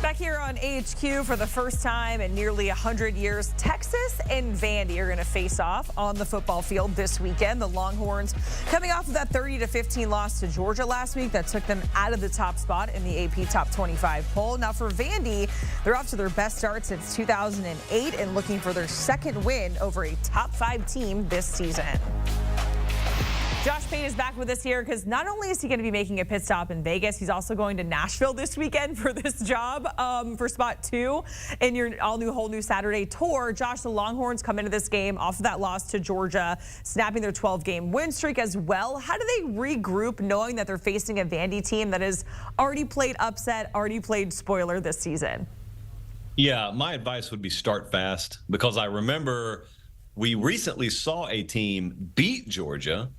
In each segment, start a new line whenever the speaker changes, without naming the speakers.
Back here on AHQ for the first time in nearly 100 years, Texas and Vandy are going to face off on the football field this weekend. The Longhorns coming off of that 30-15 loss to Georgia last week that took them out of the top spot in the AP Top 25 poll. Now for Vandy, they're off to their best start since 2008 and looking for their second win over a top 5 team this season. Josh Pate is back with us here because not only is he going to be making a pit stop in Vegas, he's also going to Nashville this weekend for this job for spot 2 in your whole new Saturday tour. Josh, the Longhorns come into this game off of that loss to Georgia, snapping their 12-game win streak as well. How do they regroup knowing that they're facing a Vandy team that has already played upset, already played spoiler this season?
Yeah, my advice would be start fast because I remember we recently saw a team beat Georgia.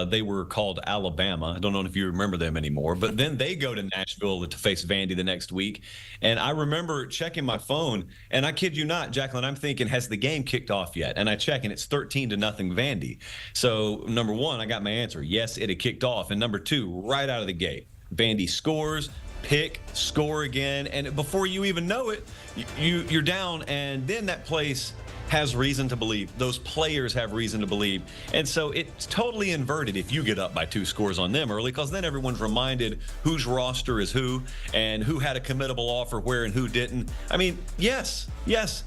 They were called Alabama. I don't know if you remember them anymore, but then they go to Nashville to face Vandy the next week. And I remember checking my phone, and I kid you not, Jacqueline, I'm thinking, has the game kicked off yet? And I check, and it's 13-0 Vandy. So, number one, I got my answer. Yes, it had kicked off. And number two, right out of the gate, Vandy scores, pick, score again. And before you even know it, you're down, and then that place has reason to believe. Those players have reason to believe. And so it's totally inverted if you get up by 2 scores on them early, because then everyone's reminded whose roster is who and who had a committable offer where and who didn't. I mean, yes,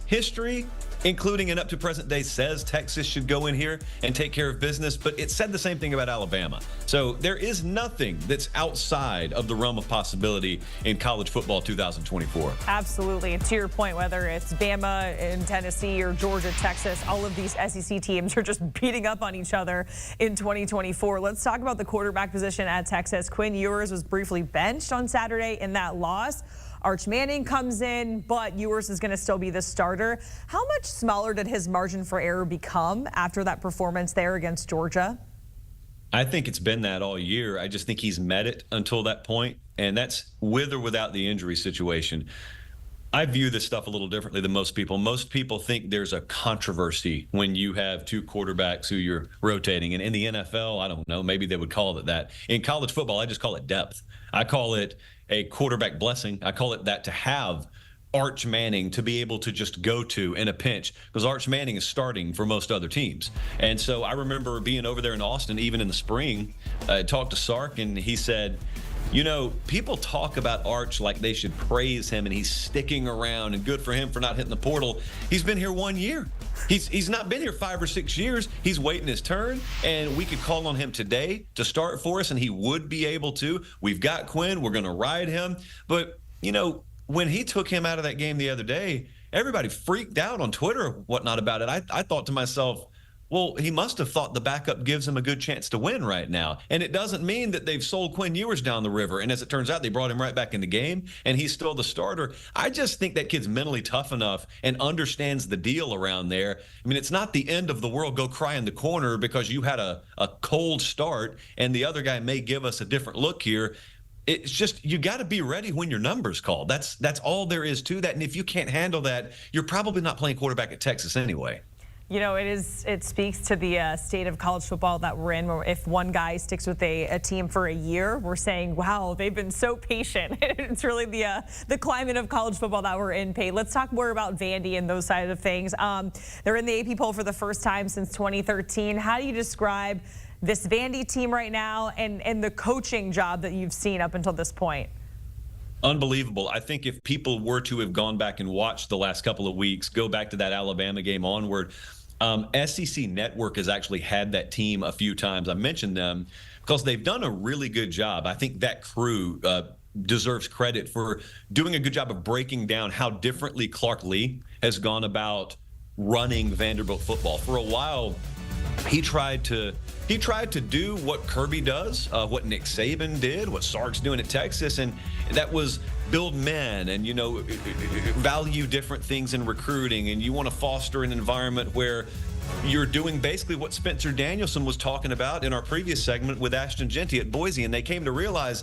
history, including and up to present day, says Texas should go in here and take care of business, but it said the same thing about Alabama. So there is nothing that's outside of the realm of possibility in college football 2024.
Absolutely. And to your point, whether it's Bama in Tennessee or Georgia, Texas, all of these SEC teams are just beating up on each other in 2024. Let's talk about the quarterback position at Texas. Quinn Ewers was briefly benched on Saturday in that loss. Arch Manning comes in, but Ewers is going to still be the starter. How much smaller did his margin for error become after that performance there against Georgia?
I think it's been that all year. I just think he's met it until that point, and that's with or without the injury situation. I view this stuff a little differently than most people. Most people think there's a controversy when you have 2 quarterbacks who you're rotating. And in the NFL, I don't know, maybe they would call it that. In college football, I just call it depth. I call it a quarterback blessing. I call it that to have Arch Manning to be able to just go to in a pinch, because Arch Manning is starting for most other teams. And so I remember being over there in Austin, even in the spring, I talked to Sark, and he said, you know, people talk about Arch like they should praise him and he's sticking around and good for him for not hitting the portal. He's been here 1 year. He's not been here 5 or 6 years. He's waiting his turn, and we could call on him today to start for us, and he would be able to. We've got Quinn. We're going to ride him. But, you know, when he took him out of that game the other day, everybody freaked out on Twitter or whatnot about it. I thought to myself, well, he must have thought the backup gives him a good chance to win right now. And it doesn't mean that they've sold Quinn Ewers down the river. And as it turns out, they brought him right back in the game, and he's still the starter. I just think that kid's mentally tough enough and understands the deal around there. I mean, it's not the end of the world. Go cry in the corner because you had a cold start, and the other guy may give us a different look here. It's just, you got to be ready when your number's called. That's all there is to that. And if you can't handle that, you're probably not playing quarterback at Texas anyway.
You know, it speaks to the state of college football that we're in, where if one guy sticks with a team for a year, we're saying, wow, they've been so patient. It's really the climate of college football that we're in, Pate. Let's talk more about Vandy and those sides of things. They're in the AP poll for the first time since 2013. How do you describe this Vandy team right now and the coaching job that you've seen up until this point?
Unbelievable. I think if people were to have gone back and watched the last couple of weeks, go back to that Alabama game onward, SEC Network has actually had that team a few times. I mentioned them because they've done a really good job. I think that crew deserves credit for doing a good job of breaking down how differently Clark Lee has gone about running Vanderbilt football. For a while, he tried to do what Kirby does, what Nick Saban did, what Sark's doing at Texas, and that was build men and, you know, value different things in recruiting, and you want to foster an environment where you're doing basically what Spencer Danielson was talking about in our previous segment with Ashton Genty at Boise, and they came to realize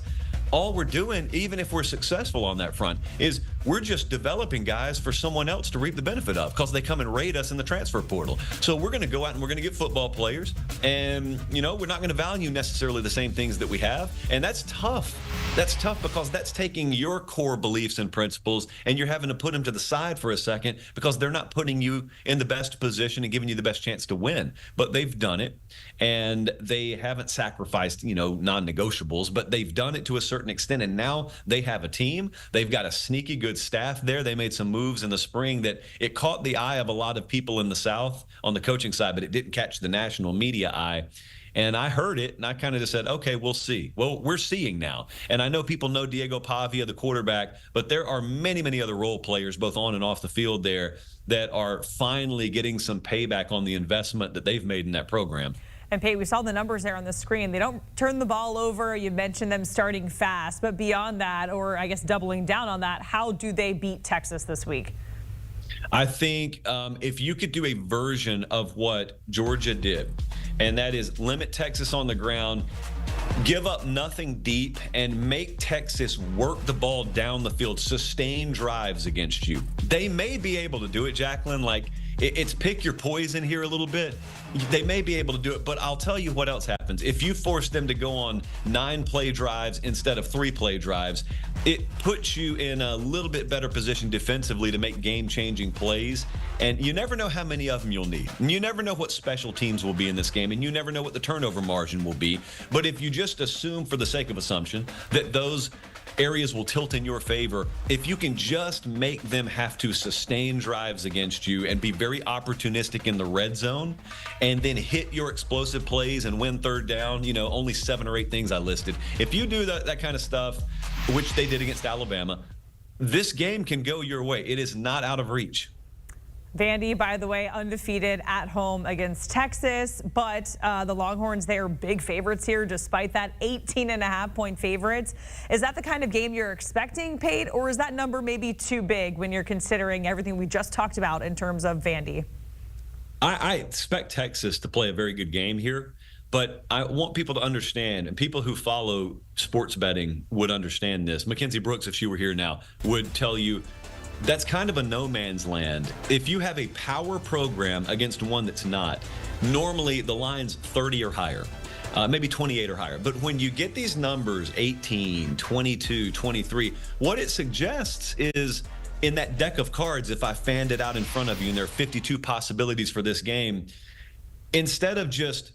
all we're doing, even if we're successful on that front, is we're just developing guys for someone else to reap the benefit of because they come and raid us in the transfer portal. So we're going to go out and we're going to get football players, and we're not going to value necessarily the same things that we have, and that's tough. That's tough because that's taking your core beliefs and principles and you're having to put them to the side for a second because they're not putting you in the best position and giving you the best chance to win. But they've done it, and they haven't sacrificed, non-negotiables, but they've done it to a certain extent, and now they have a team. They've got a sneaky good staff there. They made some moves in the spring that it caught the eye of a lot of people in the South on the coaching side, but it didn't catch the national media eye. And I heard it, and I kind of just said, okay, we'll see. Well, we're seeing now. And I know people know Diego Pavia, the quarterback, but there are many, many other role players, both on and off the field there, that are finally getting some payback on the investment that they've made in that program.
And Pate, we saw the numbers there on the screen. They don't turn the ball over. You mentioned them starting fast, but beyond that, or I guess doubling down on that, how do they beat Texas this week?
I think if you could do a version of what Georgia did, and that is limit Texas on the ground, give up nothing deep, and make Texas work the ball down the field, sustain drives against you. They may be able to do it, Jacqueline. Like, it's pick your poison here a little bit. They may be able to do it, but I'll tell you what else happens. If you force them to go on 9-play drives instead of 3-play drives, it puts you in a little bit better position defensively to make game-changing plays. And you never know how many of them you'll need. And you never know what special teams will be in this game, and you never know what the turnover margin will be. But if you just assume, for the sake of assumption, that those areas will tilt in your favor, if you can just make them have to sustain drives against you and be very opportunistic in the red zone and then hit your explosive plays and win third down, only 7 or 8 things I listed. If you do that kind of stuff, which they did against Alabama, this game can go your way. It is not out of reach.
Vandy, by the way, undefeated at home against Texas, but the Longhorns, they are big favorites here despite that 18.5-point favorites. Is that the kind of game you're expecting, Pate, or is that number maybe too big when you're considering everything we just talked about in terms of Vandy?
I expect Texas to play a very good game here, but I want people to understand, and people who follow sports betting would understand this. Mackenzie Brooks, if she were here now, would tell you that's kind of a no man's land. If you have a power program against one that's not, normally the line's 30 or higher, maybe 28 or higher. But when you get these numbers, 18, 22, 23, what it suggests is in that deck of cards, if I fanned it out in front of you and there are 52 possibilities for this game, instead of just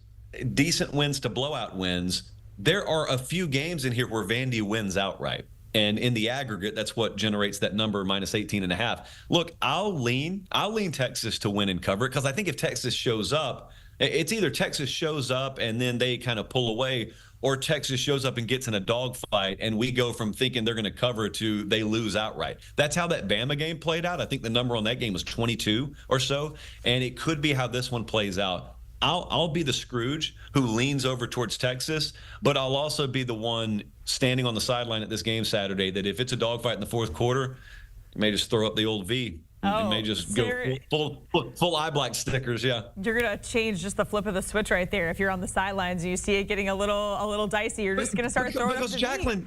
decent wins to blowout wins, there are a few games in here where Vandy wins outright. And in the aggregate, that's what generates that number minus 18.5. Look, I'll lean Texas to win and cover it because I think if Texas shows up, it's either Texas shows up and then they kind of pull away, or Texas shows up and gets in a dogfight and we go from thinking they're going to cover to they lose outright. That's how that Bama game played out. I think the number on that game was 22 or so, and it could be how this one plays out. I'll be the Scrooge who leans over towards Texas, but I'll also be the one standing on the sideline at this game Saturday that if it's a dogfight in the fourth quarter, you may just throw up the old V. It may just go full eye black stickers, yeah.
You're going to change just the flip of the switch right there. If you're on the sidelines and you see it getting a little dicey, you're just going to start throwing up the
Jacqueline,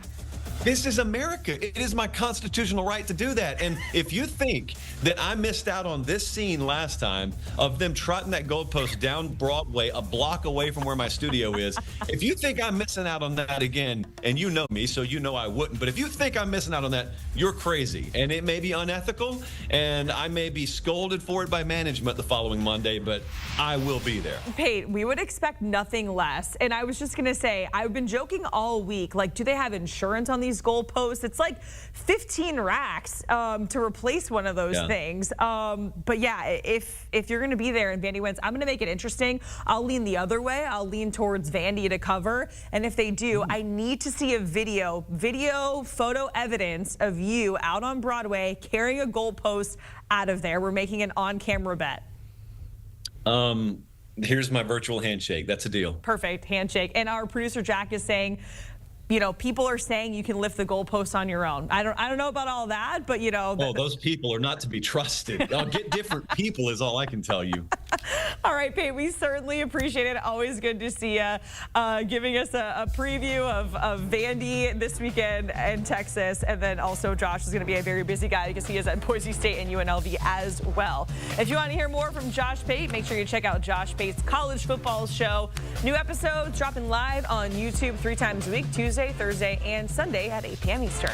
this is America. It is my constitutional right to do that. And if you think that I missed out on this scene last time of them trotting that goalpost down Broadway a block away from where my studio is, if you think I'm missing out on that again, and you know me, so you know I wouldn't, but if you think I'm missing out on that, you're crazy. And it may be unethical, and I may be scolded for it by management the following Monday, but I will be there.
Pate, we would expect nothing less. And I was just going to say, I've been joking all week, like, do they have insurance on these goalposts? It's like 15 racks to replace one of those things. But yeah, if you're going to be there and Vandy wins, I'm going to make it interesting. I'll lean the other way. I'll lean towards Vandy to cover. And if they do, I need to see a video, photo evidence of you out on Broadway carrying a goalpost out of there. We're making an on-camera bet.
Here's my virtual handshake. That's a deal.
Perfect. Handshake. And our producer Jack is saying, people are saying you can lift the goalpost on your own. I don't know about all that, but
Oh, those people are not to be trusted. I'll get different people is all I can tell you.
All right, Pate, we certainly appreciate it. Always good to see you giving us a preview of Vandy this weekend in Texas. And then also Josh is going to be a very busy guy because he is at Boise State and UNLV as well. If you want to hear more from Josh Pate, make sure you check out Josh Pate's College Football Show. New episodes dropping live on YouTube 3 times a week, Tuesday, Thursday, and Sunday at 8 p.m. Eastern.